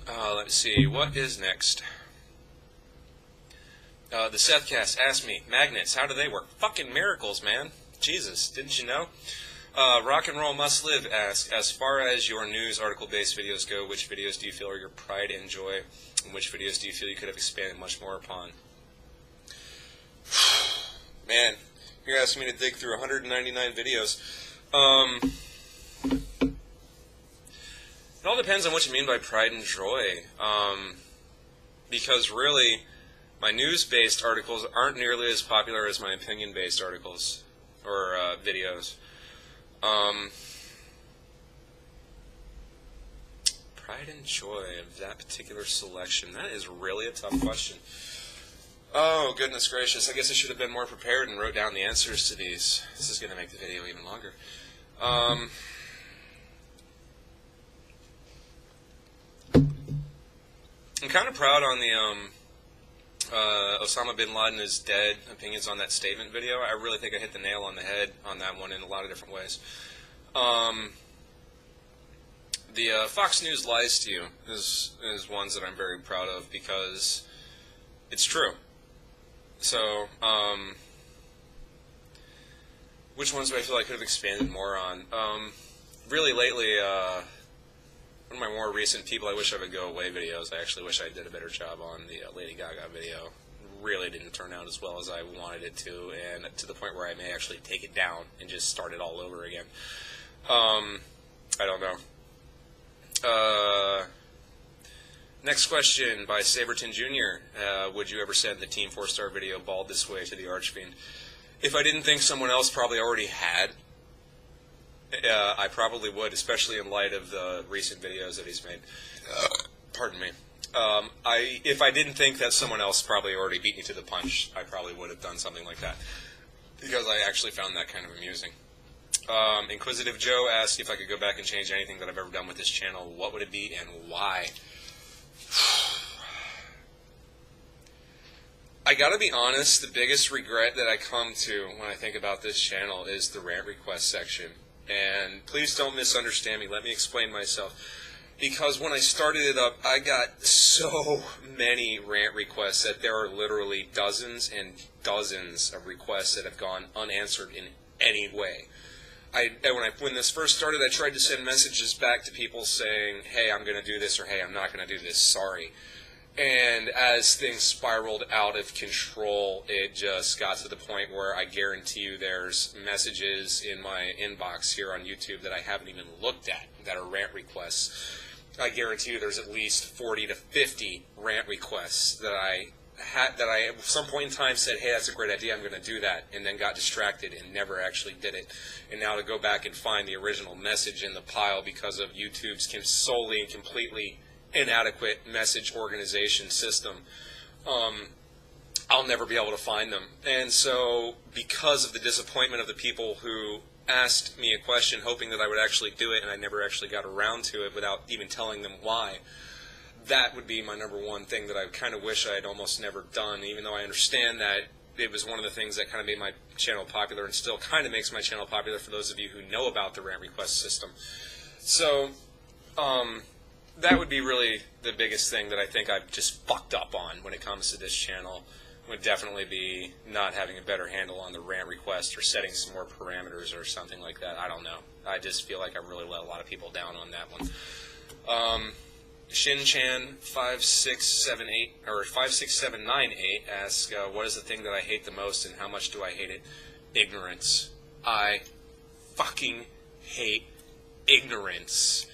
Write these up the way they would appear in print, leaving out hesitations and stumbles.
Let's see, what is next? The Sethcast asked me, magnets, how do they work? Fucking miracles, man. Jesus, didn't you know? Rock and Roll Must Live asks, as far as your news article-based videos go, which videos do you feel are your pride and joy, and which videos do you feel you could have expanded much more upon? Man, you're asking me to dig through 199 videos. It all depends on what you mean by pride and joy. Because really, my news-based articles aren't nearly as popular as my opinion-based articles or videos. Pride and joy of that particular selection. That is really a tough question. Oh, goodness gracious. I guess I should have been more prepared and wrote down the answers to these. This is going to make the video even longer. I'm kind of proud on the Osama bin Laden is dead opinions on that statement video. I really think I hit the nail on the head on that one in a lot of different ways. The Fox News lies to you is ones that I'm very proud of because it's true. So, which ones do I feel I could have expanded more on? Really lately, one of my more recent People I Wish I Would Go Away videos, I actually wish I did a better job on the Lady Gaga video. Really didn't turn out as well as I wanted it to, and to the point where I may actually take it down and just start it all over again. I don't know. Next question by Saberton Jr. Would you ever send the Team 4-Star video Bald This Way to the Archfiend? If I didn't think someone else probably already had, I probably would, especially in light of the recent videos that he's made. Pardon me. If I didn't think that someone else probably already beat me to the punch, I probably would have done something like that, because I actually found that kind of amusing. Inquisitive Joe asked if I could go back and change anything that I've ever done with this channel. What would it be and why? I gotta be honest, the biggest regret that I come to when I think about this channel is the rant request section. And please don't misunderstand me, let me explain myself. Because when I started it up, I got so many rant requests that there are literally dozens and dozens of requests that have gone unanswered in any way. When this first started, I tried to send messages back to people saying, hey, I'm going to do this, or hey, I'm not going to do this, sorry. And as things spiraled out of control, it just got to the point where I guarantee you there's messages in my inbox here on YouTube that I haven't even looked at that are rant requests. I guarantee you there's at least 40 to 50 rant requests that I at some point in time said, hey, that's a great idea, I'm going to do that, and then got distracted and never actually did it. And now to go back and find the original message in the pile because of YouTube's solely and completely inadequate message organization system, I'll never be able to find them. And so because of the disappointment of the people who asked me a question hoping that I would actually do it, and I never actually got around to it without even telling them why, that would be my number one thing that I kind of wish I had almost never done, even though I understand that it was one of the things that kind of made my channel popular and still kind of makes my channel popular for those of you who know about the rant request system. So, that would be really the biggest thing that I think I've just fucked up on when it comes to this channel. Would definitely be not having a better handle on the rant request or setting some more parameters or something like that. I don't know. I just feel like I really let a lot of people down on that one. Shin-chan 56798 or 56798 asks, what is the thing that I hate the most and how much do I hate it? Ignorance. I fucking hate ignorance.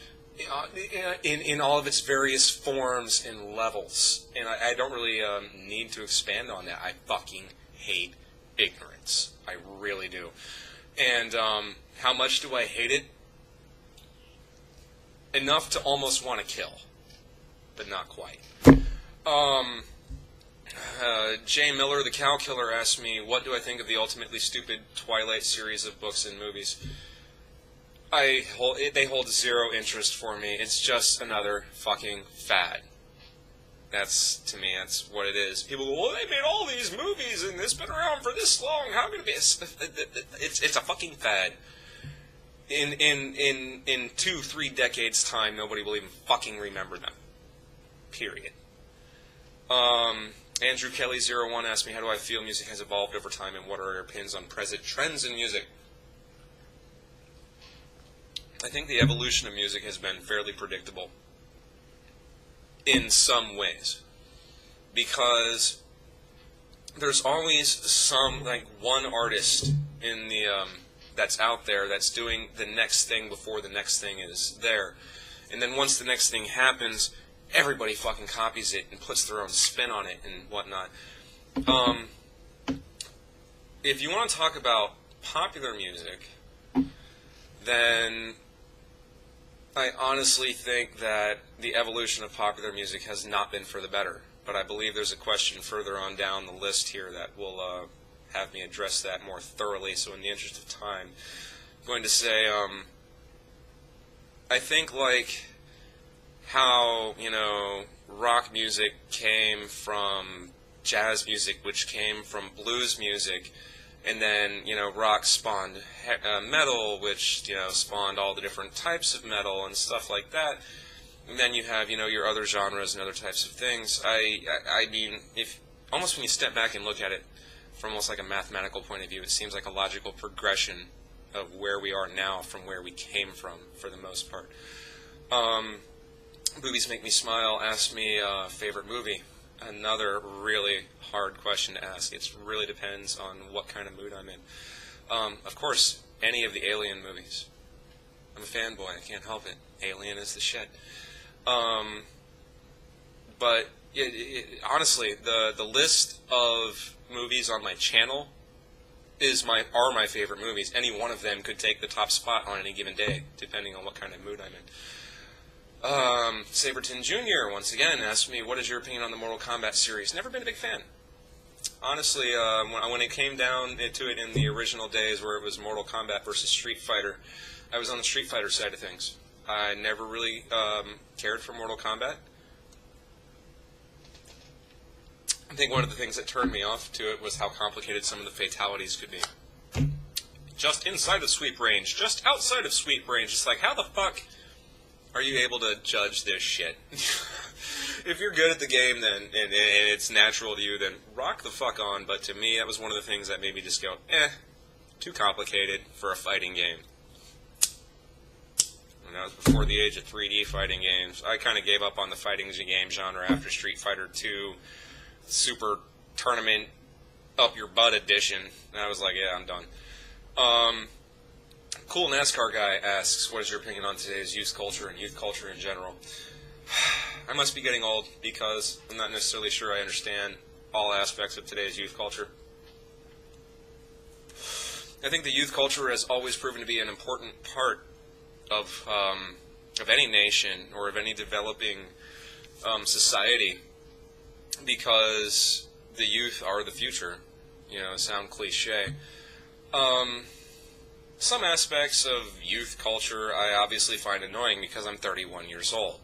In all of its various forms and levels. And I don't really need to expand on that. I fucking hate ignorance. I really do. And how much do I hate it? Enough to almost want to kill. But not quite. Jay Miller, the Cow Killer, asked me, what do I think of the ultimately stupid Twilight series of books and movies? They hold zero interest for me. It's just another fucking fad. To me, that's what it is. People go, well, they made all these movies and it's been around for this long. How can it be? It's a fucking fad. In 2-3 decades time, nobody will even fucking remember them. Period. Andrew Kelly01 asked me, how do I feel music has evolved over time, and what are your opinions on present trends in music? I think the evolution of music has been fairly predictable in some ways, because there's always some, like, one artist in the that's out there that's doing the next thing before the next thing is there, and then once the next thing happens, everybody fucking copies it and puts their own spin on it and whatnot. If you want to talk about popular music, then I honestly think that the evolution of popular music has not been for the better. But I believe there's a question further on down the list here that will have me address that more thoroughly. So in the interest of time, I'm going to say, I think, like, how, you know, rock music came from jazz music, which came from blues music, and then, you know, rock spawned metal, which, you know, spawned all the different types of metal and stuff like that. And then you have, you know, your other genres and other types of things. I mean, if almost when you step back and look at it from almost like a mathematical point of view, it seems like a logical progression of where we are now from where we came from, for the most part. Boobies Make Me Smile asked me favorite movie. Another really hard question to ask. It really depends on what kind of mood I'm in. Of course, any of the Alien movies. I'm a fanboy. I can't help it. Alien is the shit. But honestly, the list of movies on my channel are my favorite movies. Any one of them could take the top spot on any given day, depending on what kind of mood I'm in. Saberton Jr. once again asked me, what is your opinion on the Mortal Kombat series? Never been a big fan. Honestly, when it came down to it in the original days where it was Mortal Kombat versus Street Fighter, I was on the Street Fighter side of things. I never really cared for Mortal Kombat. I think one of the things that turned me off to it was how complicated some of the fatalities could be. Just inside of sweep range, just outside of sweep range, it's like, how the fuck are you able to judge this shit? If you're good at the game, then and it's natural to you, then rock the fuck on. But to me, that was one of the things that made me just go, too complicated for a fighting game. And that was before the age of 3D fighting games. I kind of gave up on the fighting game genre after Street Fighter 2 Super Tournament Up Your Butt Edition. And I was like, yeah, I'm done. Cool NASCAR guy asks, what is your opinion on today's youth culture and youth culture in general? I must be getting old because I'm not necessarily sure I understand all aspects of today's youth culture. I think the youth culture has always proven to be an important part of any nation or of any developing society, because the youth are the future. You know, sound cliche. Some aspects of youth culture I obviously find annoying because I'm 31 years old.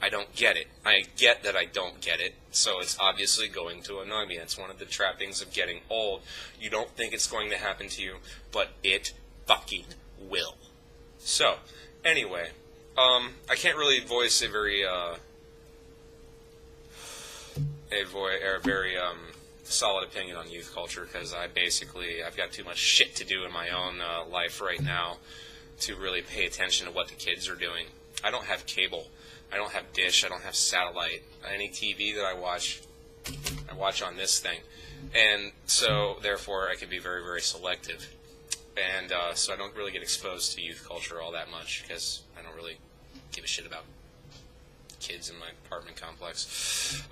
I don't get it. I get that I don't get it, so it's obviously going to annoy me. It's one of the trappings of getting old. You don't think it's going to happen to you, but it fucking will. So, anyway, I can't really voice a very solid opinion on youth culture because I've got too much shit to do in my own life right now to really pay attention to what the kids are doing. I don't have cable. I don't have dish. I don't have satellite. Any TV that I watch on this thing. And so, therefore, I can be very, very selective. And so I don't really get exposed to youth culture all that much because I don't really give a shit about kids in my apartment complex.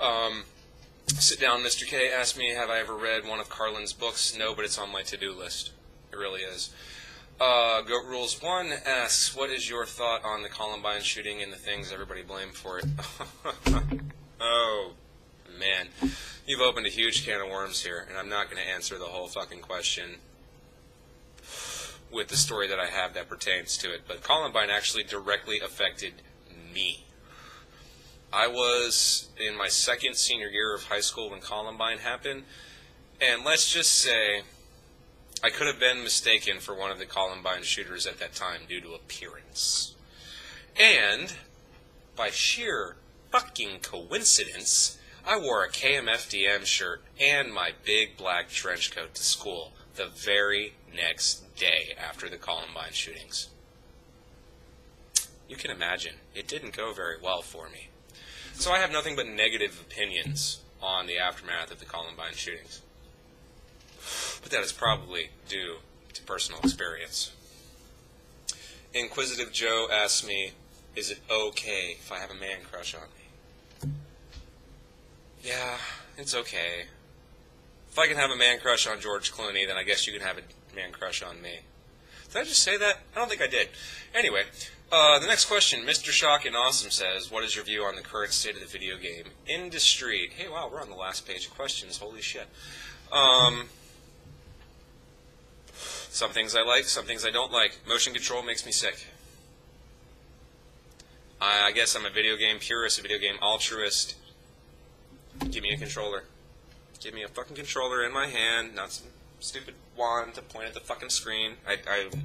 Sit Down Mr. K asked me, have I ever read one of Carlin's books? No, but it's on my to-do list. It really is. Goat Rules 1 asks, what is your thought on the Columbine shooting and the things everybody blamed for it? Oh, man. You've opened a huge can of worms here, and I'm not going to answer the whole fucking question with the story that I have that pertains to it. But Columbine actually directly affected me. I was in my second senior year of high school when Columbine happened, and let's just say I could have been mistaken for one of the Columbine shooters at that time due to appearance. And by sheer fucking coincidence, I wore a KMFDM shirt and my big black trench coat to school the very next day after the Columbine shootings. You can imagine, it didn't go very well for me. So I have nothing but negative opinions on the aftermath of the Columbine shootings. But that is probably due to personal experience. Inquisitive Joe asks me, is it okay if I have a man crush on me? Yeah, it's okay. If I can have a man crush on George Clooney, then I guess you can have a man crush on me. Did I just say that? I don't think I did. Anyway, the next question, Mr. Shock and Awesome says, what is your view on the current state of the video game industry? Hey, wow, we're on the last page of questions. Holy shit. Some things I like, some things I don't like. Motion control makes me sick. I guess I'm a video game purist, a video game altruist. Give me a controller. Give me a fucking controller in my hand, not some stupid wand to point at the fucking screen.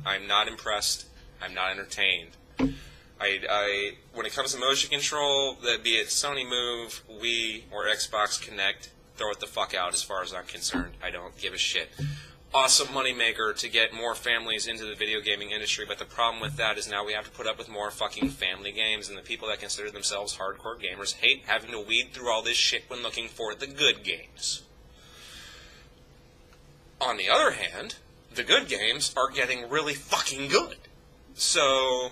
I'm not impressed. I'm not entertained. When it comes to motion control, be it Sony Move, Wii, or Xbox Kinect, throw it the fuck out as far as I'm concerned. I don't give a shit. Awesome moneymaker to get more families into the video gaming industry, but the problem with that is now we have to put up with more fucking family games, and the people that consider themselves hardcore gamers hate having to weed through all this shit when looking for the good games. On the other hand, the good games are getting really fucking good. So,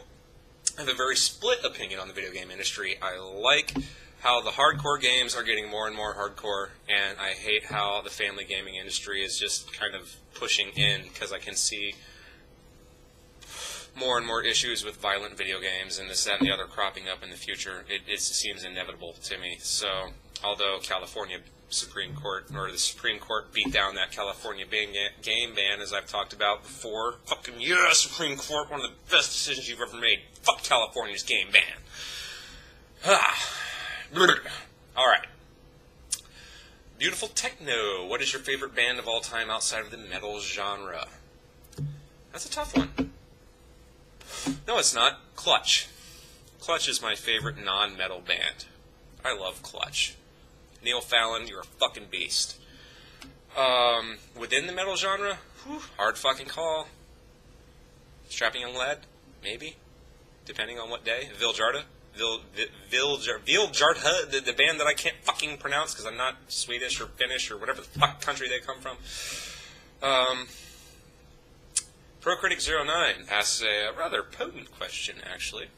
I have a very split opinion on the video game industry. I like how the hardcore games are getting more and more hardcore, and I hate how the family gaming industry is just kind of pushing in, because I can see more and more issues with violent video games and this, that, and the other cropping up in the future. It seems inevitable to me. So, although California Supreme Court, or the Supreme Court beat down that California game ban, as I've talked about before, fucking yeah, Supreme Court, one of the best decisions you've ever made. Fuck California's game ban. Alright. Beautiful Techno, what is your favorite band of all time outside of the metal genre? That's a tough one. No, it's not. Clutch. Clutch is my favorite non-metal band. I love Clutch. Neil Fallon, you're a fucking beast. Within the metal genre, hard fucking call. Strapping Young Lad, maybe, depending on what day. Viljarta, the band that I can't fucking pronounce because I'm not Swedish or Finnish or whatever the fuck country they come from. ProCritic09 asks a rather potent question, actually. It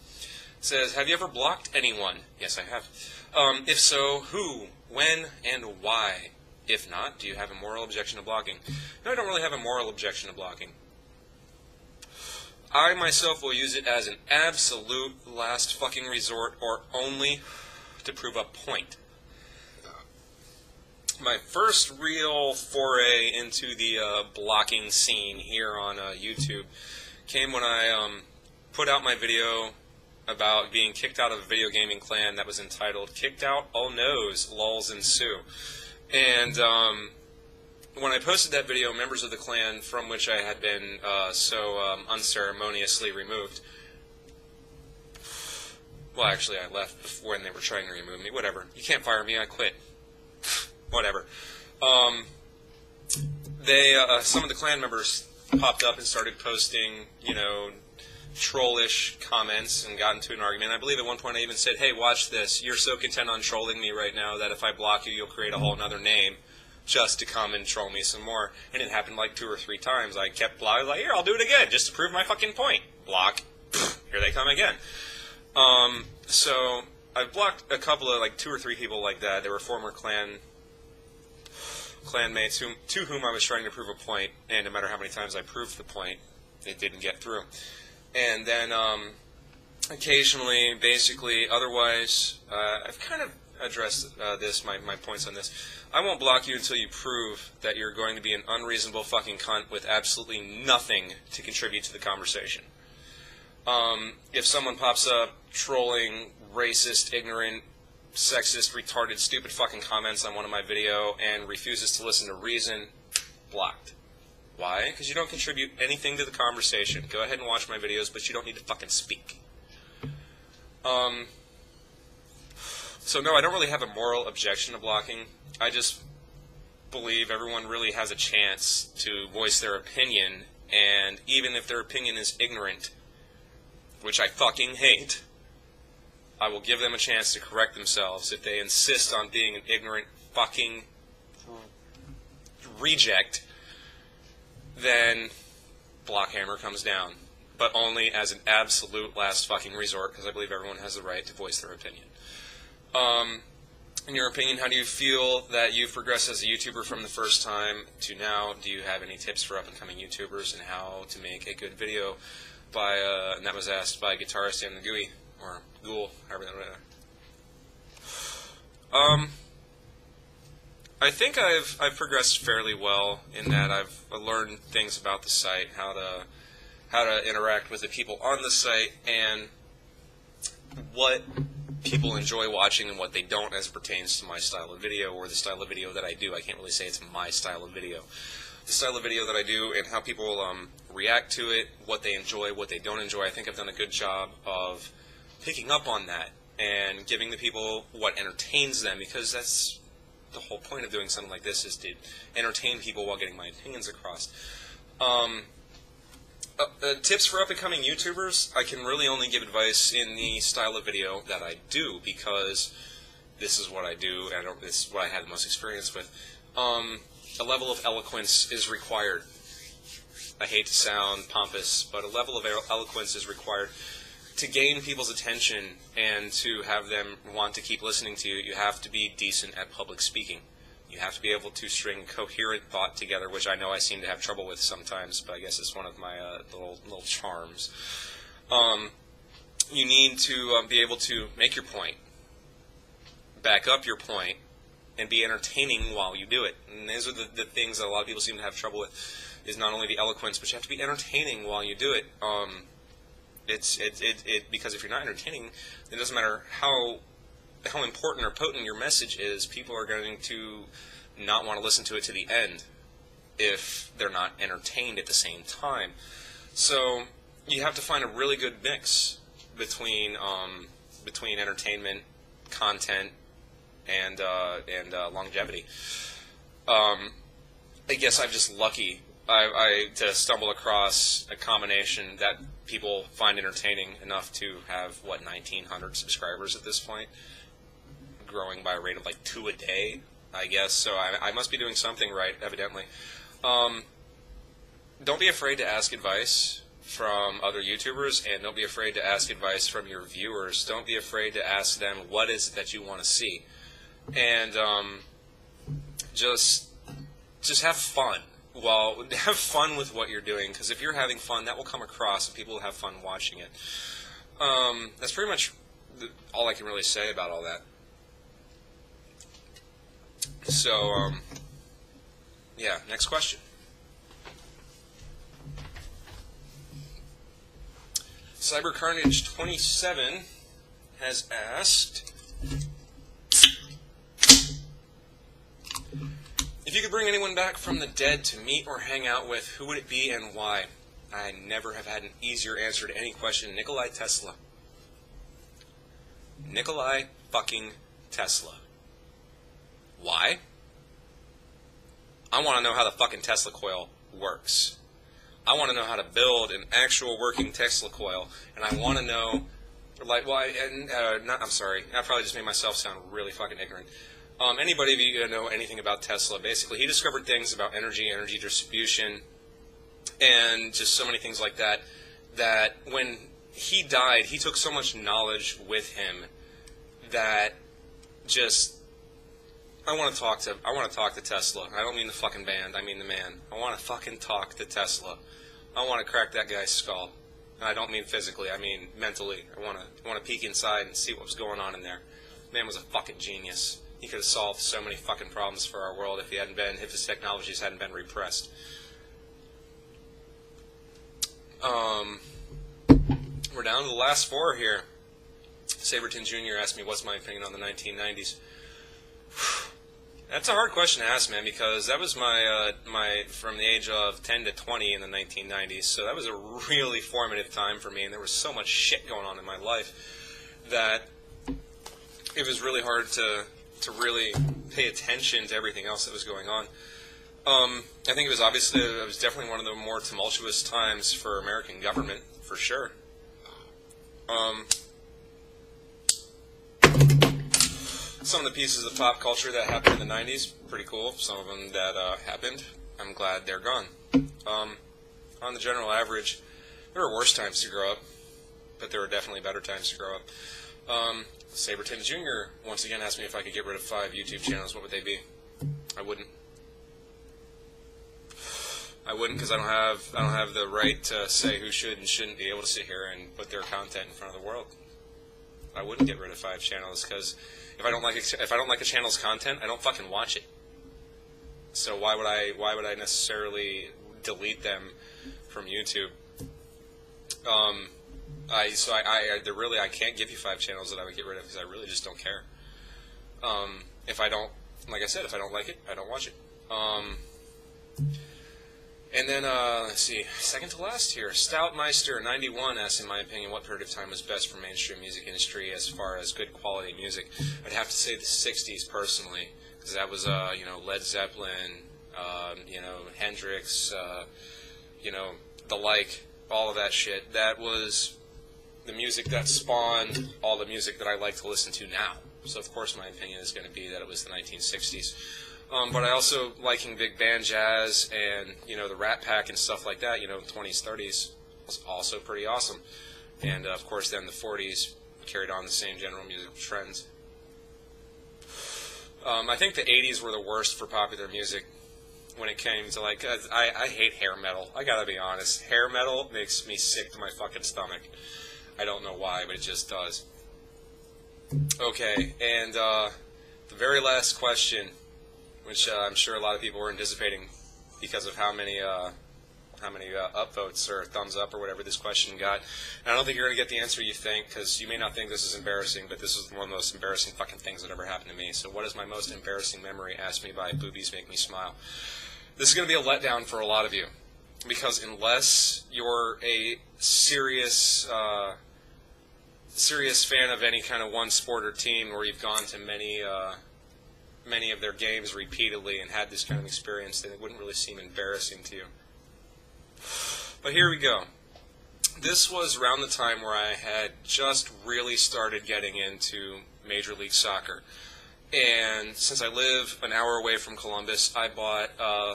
says, have you ever blocked anyone? Yes, I have. If so, who, when, and why? If not, do you have a moral objection to blocking? No, I don't really have a moral objection to blocking. I myself will use it as an absolute last fucking resort, or only to prove a point. My first real foray into the blocking scene here on YouTube came when I put out my video about being kicked out of a video gaming clan that was entitled Kicked Out, Oh Noes, Lulls Ensue. And when I posted that video, members of the clan from which I had been so unceremoniously removed, well, actually, I left when they were trying to remove me. Whatever. You can't fire me. I quit. Whatever. Some of the clan members popped up and started posting, trollish comments and got into an argument. I believe at one point I even said, hey, watch this. You're so content on trolling me right now that if I block you, you'll create a whole other name just to come and troll me some more. And it happened like 2 or 3 times. I kept blocking, like, here, I'll do it again, just to prove my fucking point. Block. Here they come again. So I've blocked a couple of, 2 or 3 people like that. They were former clanmates to whom I was trying to prove a point, and no matter how many times I proved the point, it didn't get through. And then occasionally, basically, otherwise, I've kind of addressed my points on this. I won't block you until you prove that you're going to be an unreasonable fucking cunt with absolutely nothing to contribute to the conversation. If someone pops up trolling, racist, ignorant, sexist, retarded, stupid fucking comments on one of my video and refuses to listen to reason, blocked. Why? Because you don't contribute anything to the conversation. Go ahead and watch my videos, but you don't need to fucking speak. So no, I don't really have a moral objection to blocking. I just believe everyone really has a chance to voice their opinion, and even if their opinion is ignorant, which I fucking hate, I will give them a chance to correct themselves. If they insist on being an ignorant fucking reject, then blockhammer comes down. But only as an absolute last fucking resort, because I believe everyone has the right to voice their opinion. In your opinion, how do you feel that you've progressed as a YouTuber from the first time to now? Do you have any tips for up-and-coming YouTubers and how to make a good video? And that was asked by guitarist and the GUI, or Ghoul, however that. I think I've progressed fairly well in that I've learned things about the site, how to interact with the people on the site, and what people enjoy watching and what they don't as it pertains to my style of video or the style of video that I do. I can't really say it's my style of video. The style of video that I do and how people react to it, what they enjoy, what they don't enjoy, I think I've done a good job of picking up on that and giving the people what entertains them, because that's the whole point of doing something like this, is to entertain people while getting my opinions across. Tips for up-and-coming YouTubers, I can really only give advice in the style of video that I do, because this is what I do, and this is what I had the most experience with. A level of eloquence is required. I hate to sound pompous, but a level of eloquence is required. To gain people's attention and to have them want to keep listening to you, you have to be decent at public speaking. You have to be able to string coherent thought together, which I know I seem to have trouble with sometimes, but I guess it's one of my little charms. You need to be able to make your point, back up your point, and be entertaining while you do it. And these are the things that a lot of people seem to have trouble with, is not only the eloquence, but you have to be entertaining while you do it. Because if you're not entertaining, it doesn't matter how important or potent your message is, people are going to not want to listen to it to the end if they're not entertained at the same time. So you have to find a really good mix between entertainment, content, and longevity. I guess I'm just lucky to stumble across a combination that people find entertaining enough to have, 1,900 subscribers at this point, growing by a rate of like 2 a day, I guess. So I must be doing something right, evidently. Don't be afraid to ask advice from other YouTubers, and don't be afraid to ask advice from your viewers. Don't be afraid to ask them what is it that you want to see, and just have fun. Well, have fun with what you're doing, because if you're having fun, that will come across, and people will have fun watching it. That's pretty much all I can really say about all that. So, yeah, next question. CyberCarnage27 has asked, if you could bring anyone back from the dead to meet or hang out with, who would it be and why? I never have had an easier answer to any question. Nikolai Tesla. Nikolai fucking Tesla. Why? I want to know how the fucking Tesla coil works. I want to know how to build an actual working Tesla coil, and I want to know, like, I'm sorry, I probably just made myself sound really fucking ignorant. Anybody of you know anything about Tesla, basically, he discovered things about energy distribution, and just so many things like that, that when he died, he took so much knowledge with him that just, I want to talk to Tesla. I don't mean the fucking band, I mean the man. I want to fucking talk to Tesla. I want to crack that guy's skull. And I don't mean physically, I mean mentally. I want to peek inside and see what was going on in there. The man was a fucking genius. He could have solved so many fucking problems for our world if his technologies hadn't been repressed. We're down to the last 4 here. Saberton Jr. asked me, what's my opinion on the 1990s? That's a hard question to ask, man, because that was my from the age of 10 to 20 in the 1990s, so that was a really formative time for me, and there was so much shit going on in my life that it was really hard to really pay attention to everything else that was going on. I think it was definitely one of the more tumultuous times for American government, for sure. Some of the pieces of pop culture that happened in the 90s, pretty cool. Some of them that happened, I'm glad they're gone. On the general average, there were worse times to grow up, but there were definitely better times to grow up. Saberton Jr. once again asked me if I could get rid of 5 YouTube channels. What would they be? I wouldn't. I wouldn't, because I don't have the right to say who should and shouldn't be able to sit here and put their content in front of the world. I wouldn't get rid of 5 channels, because if I don't like a channel's content, I don't fucking watch it. So why would I necessarily delete them from YouTube? I can't give you 5 channels that I would get rid of, because I really just don't care. If I don't like it, I don't watch it. And then, let's see, second to last here, Stoutmeister91 asks, in my opinion, what period of time was best for mainstream music industry as far as good quality music? I'd have to say the 60s, personally, because that was, Led Zeppelin, Hendrix, the like, all of that shit. That was the music that spawned all the music that I like to listen to now. So, of course, my opinion is going to be that it was the 1960s. But I also liking big band jazz and, the Rat Pack and stuff like that, 20s, 30s was also pretty awesome. And, of course, then the 40s carried on the same general musical trends. I think the 80s were the worst for popular music when it came to, I hate hair metal. I gotta be honest. Hair metal makes me sick to my fucking stomach. I don't know why, but it just does. Okay, and the very last question, which I'm sure a lot of people were anticipating because of how many upvotes or thumbs up or whatever this question got. And I don't think you're going to get the answer you think, because you may not think this is embarrassing, but this is one of the most embarrassing fucking things that ever happened to me. So what is my most embarrassing memory? Asked me by Boobies Make Me Smile. This is going to be a letdown for a lot of you, because unless you're a serious fan of any kind of one sport or team, or you've gone to many of their games repeatedly and had this kind of experience, then it wouldn't really seem embarrassing to you. But here we go. This was around the time where I had just really started getting into Major League Soccer. And since I live an hour away from Columbus, I bought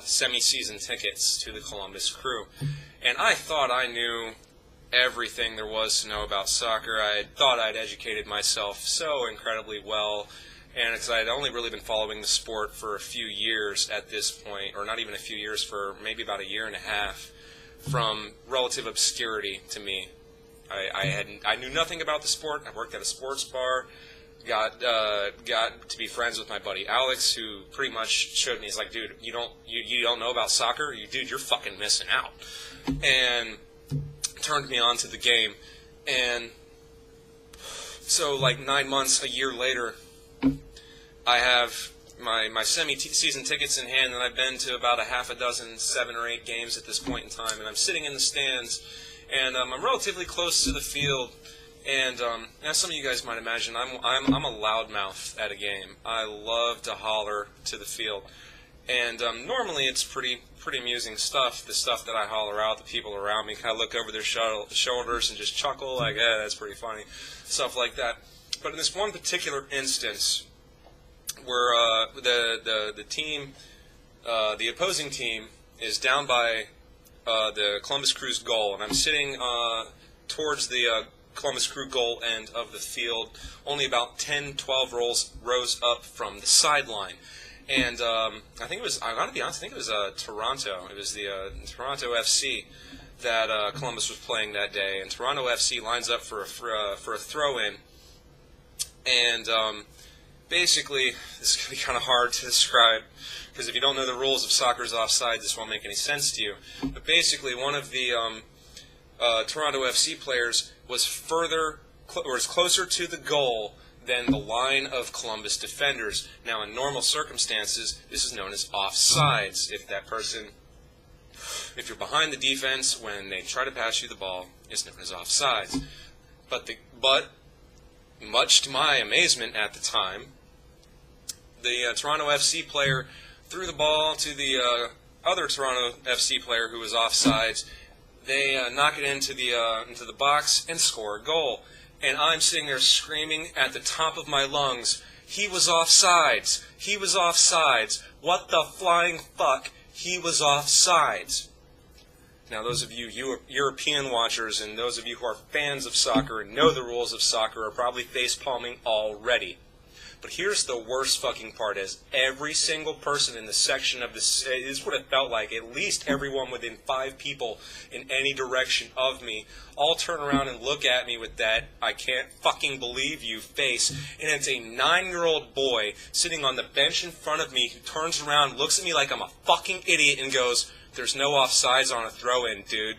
semi-season tickets to the Columbus Crew. And I thought I knew everything there was to know about soccer. I thought I'd educated myself so incredibly well. And because I had only really been following the sport for a few years at this point, or not even a few years, for maybe about a year and a half, from relative obscurity to me. I knew nothing about the sport. I worked at a sports bar, got to be friends with my buddy Alex, who pretty much showed me, he's like, dude, you don't know about soccer? Dude, you're fucking missing out. And turned me on to the game. And so 9 months, a year later, I have my semi-season tickets in hand, and I've been to about a half a dozen, 7 or 8 games at this point in time, and I'm sitting in the stands, and I'm relatively close to the field, and as some of you guys might imagine, I'm a loudmouth at a game. I love to holler to the field, and normally it's pretty amusing stuff, the stuff that I holler out. The people around me kind of look over their shoulders and just chuckle, like, yeah, that's pretty funny, stuff like that. But in this one particular instance, where the team, the opposing team, is down by the Columbus Crew's goal, and I'm sitting towards the Columbus Crew goal end of the field, only about 10, 12 rows up from the sideline. And I think it was, I gotta be honest, I think it was Toronto. It was the Toronto FC that Columbus was playing that day, and Toronto FC lines up for a throw-in, and basically, this is going to be kind of hard to describe, because if you don't know the rules of soccer's offside, this won't make any sense to you. But basically, one of the Toronto FC players was closer to the goal than the line of Columbus defenders. Now, in normal circumstances, this is known as offsides. If you're behind the defense when they try to pass you the ball, it's known as offsides. But much to my amazement at the time, the Toronto FC player threw the ball to the other Toronto FC player who was offsides. They knock it into the box and score a goal. And I'm sitting there screaming at the top of my lungs, he was offsides! He was offsides! What the flying fuck? He was offsides! Now, those of you European watchers and those of you who are fans of soccer and know the rules of soccer are probably face-palming already. But here's the worst fucking part is every single person in the section of this is what it felt like. At least everyone within 5 people in any direction of me all turn around and look at me with that I can't fucking believe you face. And it's a 9-year-old boy sitting on the bench in front of me who turns around, looks at me like I'm a fucking idiot and goes, "There's no offsides on a throw-in, dude."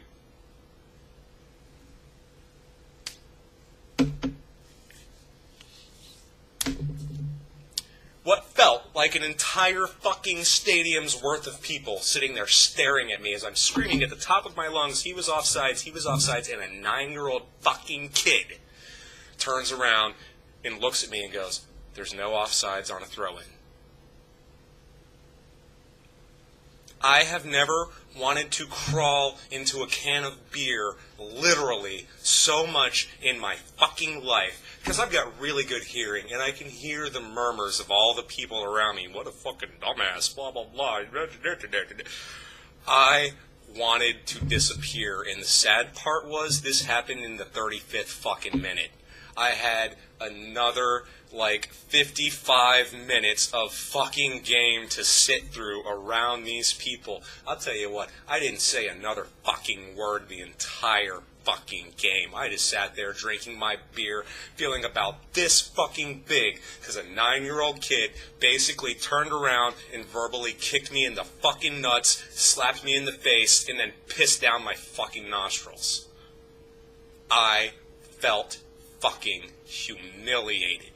What felt like an entire fucking stadium's worth of people sitting there staring at me as I'm screaming at the top of my lungs, he was offsides, and a 9-year-old fucking kid turns around and looks at me and goes, "There's no offsides on a throw-in." I have never wanted to crawl into a can of beer, literally, so much in my fucking life. Because I've got really good hearing, and I can hear the murmurs of all the people around me. What a fucking dumbass, blah, blah, blah. I wanted to disappear, and the sad part was this happened in the 35th fucking minute. I had another, 55 minutes of fucking game to sit through around these people. I'll tell you what, I didn't say another fucking word the entire fucking game. I just sat there drinking my beer, feeling about this fucking big, because a 9-year-old kid basically turned around and verbally kicked me in the fucking nuts, slapped me in the face, and then pissed down my fucking nostrils. I felt fucking humiliated.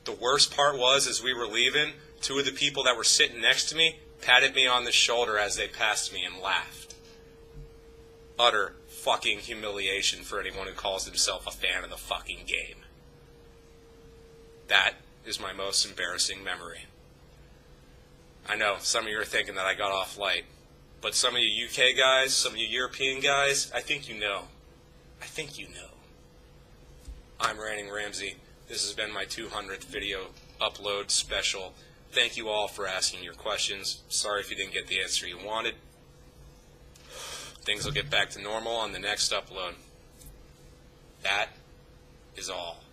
The worst part was, as we were leaving, 2 of the people that were sitting next to me patted me on the shoulder as they passed me and laughed. Utter fucking humiliation for anyone who calls himself a fan of the fucking game. That is my most embarrassing memory. I know some of you are thinking that I got off light, but some of you UK guys, some of you European guys, I think you know. I think you know. I'm Ranting Ramsay. This has been my 200th video upload special. Thank you all for asking your questions. Sorry if you didn't get the answer you wanted. Things will get back to normal on the next upload. That is all.